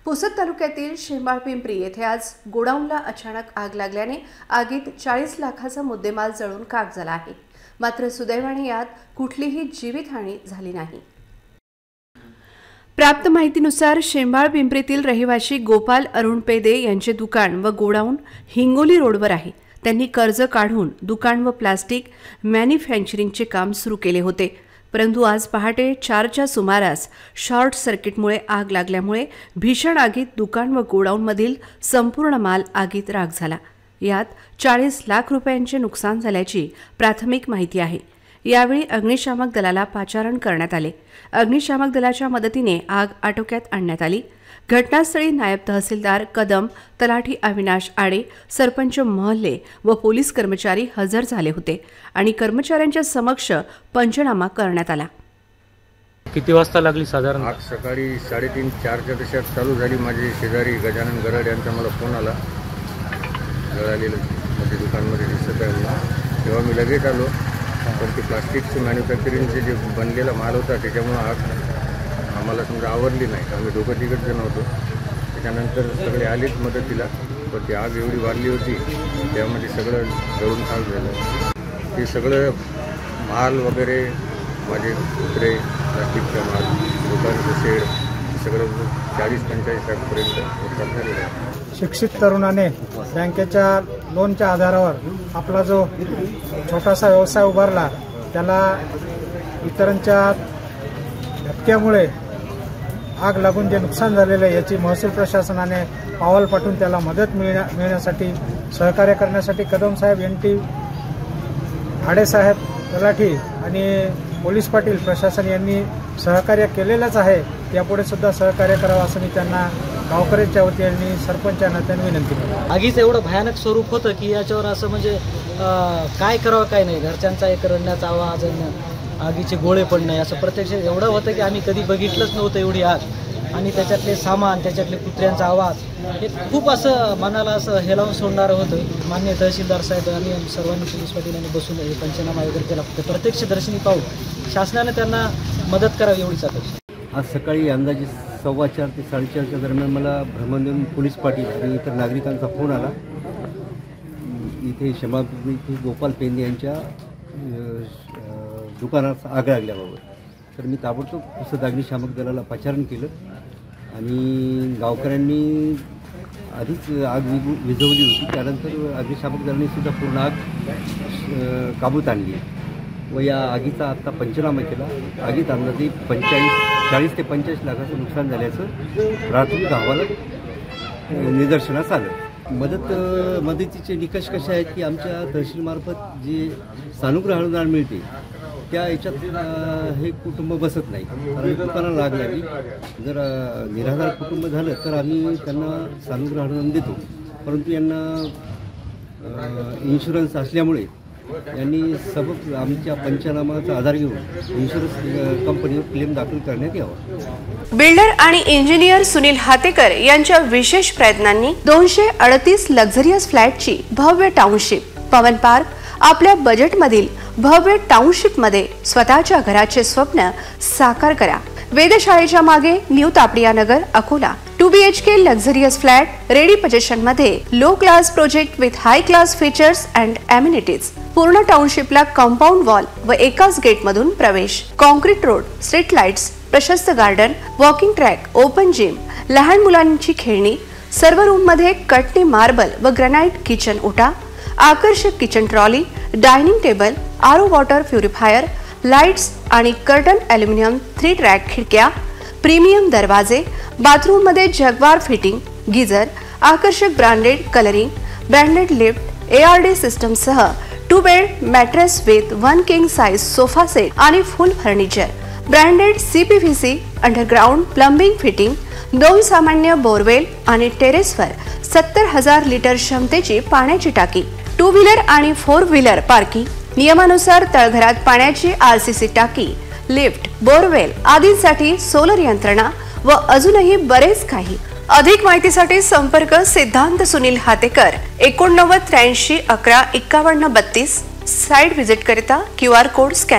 पुसद तालुक्यातील शेंबाळपिंपरी येथे आज गोडाऊनला अचानक आग लागल्याने आगीत 40 लाखाचा मुद्देमाल जळून खाक झाला आहे। मात्र सुदैवाने यात कुठलीही जीवितहानी झाली नाही। प्राप्त माहितीनुसार शेंबाळपिंपरीतील रहिवासी गोपाल अरुण पेदे यांचे दुकान व गोडाऊन हिंगोली रोडवर आहे। त्यांनी कर्ज काढून दुकान व प्लास्टिक मॅन्युफॅक्चरिंगचे काम सुरू केले होते, परंतु आज पहाटे 4च्या सुमारास शॉर्ट सर्किटमुळे आग लागल्यामुळे भीषण आगीत दुकान व गोडाऊनमधील संपूर्ण माल आगीत राख झाला। यात 40 लाख रुपयांचे नुकसान झाल्याची प्राथमिक माहिती आहे। यावेळी अग्निशामक दलाला पाचारण करण्यात आले। अग्निशामक दलाच्या मदतीने आग आटोक्यात आणण्यात आली। घटनास्थळी नायब तहसीलदार कदम, तलाठी अविनाश आडे, सरपंच महल्ले व पोलीस कर्मचारी हजर झाले होते आणि कर्मचाऱ्यांच्या समक्ष पंचनामा करण्यात आला। किती वाजता लागली साधारण? आग सकाळी 3:30-4च्या दशकात चालू झाली। माझे शेजारी गजानन गरड यांचा मला फोन आला, जळालेलं माझ्या दुकानमध्ये दिसत आहे। तेव्हा मी लगेच आलो, पण ते प्लास्टिकचे मॅन्युफॅक्चरिंगचे जे बनलेला माल होता त्याच्यामुळे आग आम्हाला समजा आवरली नाही। आम्ही दोघं तिघच जण होतो। त्याच्यानंतर सगळे आलेच मदतीला, पण ती आग एवढी वाढली होती त्यामध्ये सगळं जळून खाक झालं। ते सगळं माल वगैरे, माझे कुत्रे, प्लास्टिकचा माल, दुकानचं शेड, सगळं 40-45 लाखपर्यंत नुकसान झालेलं आहे। शिक्षित तरुणाने बँकेच्या लोनच्या आधारावर आपला जो छोटासा व्यवसाय उभारला, त्याला इतरांच्या धक्क्यामुळे आग लागून जे नुकसान झालेलं आहे याची महसूल प्रशासनाने पावल पाठवून त्याला मदत मिळण्यासाठी सहकार्य करण्यासाठी कदम साहेब, NT आडेसाहेब, तलाठी आणि पोलीस पाटील प्रशासन यांनी सहकार्य केलेलंच आहे। यापुढे सुद्धा सहकार्य करावं असं मी त्यांना गावकऱ्यांच्या वतीने सरपंचांना त्यांनी विनंती केली। आगीचं एवढं भयानक स्वरूप होतं की याच्यावर असं म्हणजे काय करावं काय नाही। घरच्यांचा एक रडण्याचा आवाज, आगीचे गोळे पडणे, असं प्रत्यक्ष एवढं होतं की आम्ही कधी बघितलंच नव्हतं एवढी आग। आणि त्याच्यातले सामान, त्याच्यातले कुत्र्यांचा आवाज, हे खूप असं मनाला असं हेलावून सोडणारं होतं। माननीय तहसीलदार साहेब आणि सर्वांनी पोलीस पाटीलांनी बसून पंचनामा वगैरे केला, प्रत्यक्ष दर्शनी पाहून शासनाने त्यांना मदत करावी एवढीच अपेक्षा। आज सकाळी अंदाजे 4:15 ते 4:30च्या दरम्यान मला भ्रमणदेऊन पोलीस पाटील आणि इतर नागरिकांचा फोन आला। इथे शेंबाळपिंपरी इथे गोपाल पेंदे यांच्या दुकानात आग लागल्याबाबत तर मी ताबडतोब पुसद अग्निशामक दलाला पाचारण केलं आणि गावकऱ्यांनी आधीच आग विझवली होती। त्यानंतर अग्निशामक दलाने सुद्धा पूर्ण आग काबूत आणली व या आगीचा आत्ता पंचनामा केला। आगीत अंदाजे 40 ते 45 लाखाचं नुकसान झाल्याचं प्राथमिक अहवालात निदर्शनास आलं। मदतीचे निकष कसे आहेत की आमच्या तहसीलमार्फत जे सानुग्रह अनुदान मिळते त्या याच्यात हे कुटुंब बसत नाही, कारण दुकानाला आग लागली। जर निराधार कुटुंब झालं तर आम्ही त्यांना सानुग्रह अनुदान देतो, परंतु यांना इन्शुरन्स असल्यामुळे यांनी सबक आमच्या पंचनामाचा आधार घेऊन इन्शुरन्स कंपनीवर क्लेम दाखल करण्यात यावा। बिल्डर आणि इंजिनियर सुनील हातेकर यांच्या विशेष प्रयत्नांनी 238 लक्झरियस फ्लॅटची भव्य टाउनशिप पवन पार्क आपल्या बजेटमधील भव्य टाउनशिपमध्ये स्वतःच्या घराचे स्वप्न साकार करा। वेधशाळेच्या मागे new Tapadia Nagar, Akola. 2 BHK luxurious flat ready position मध्ये low class project with high class features and amenities. पूर्ण टाउनशिपला कंपाऊंड वॉल व एकाच गेट मधून प्रवेश, कॉन्क्रीट रोड, स्ट्रीट लाईट्स, प्रशस्त garden, walking track, open gym, लहान मुलांची खेळणी, सर्व रूम मध्ये कटनी मार्बल व ग्रॅनाइट किचन ओटा, आकर्षक kitchen trolley, dining table, RO water purifier, lights आणि कर्टन ॲल्युमिनियम 3 ट्रॅक खिडक्या, प्रीमियम दरवाजे, बाथरूम मध्ये जगवार फिटिंग, गीझर, आकर्षक branded colouring, branded lift, ARD system सह 2 bed mattress with 1 king size sofa set आणि full furniture, branded CPVC underground plumbing fitting, 2 सामान्य borewell आणि टेरेसवर 70,000 लिटर क्षमतेची पाण्याची टाकी, 2 व्हीलर आणि 4 व्हीलर पार्किंग, नियमानुसार तळघरात पाण्याची RCC टाकी, लिफ्ट, बोरवेल आदींसाठी सोलर यंत्रणा व अजूनही बरेच काही। अधिक माहितीसाठी संपर्क सिद्धांत सुनील हातेकर 89 83 11 51 32। साइट व्हिजिट करिता QR कोड स्कॅन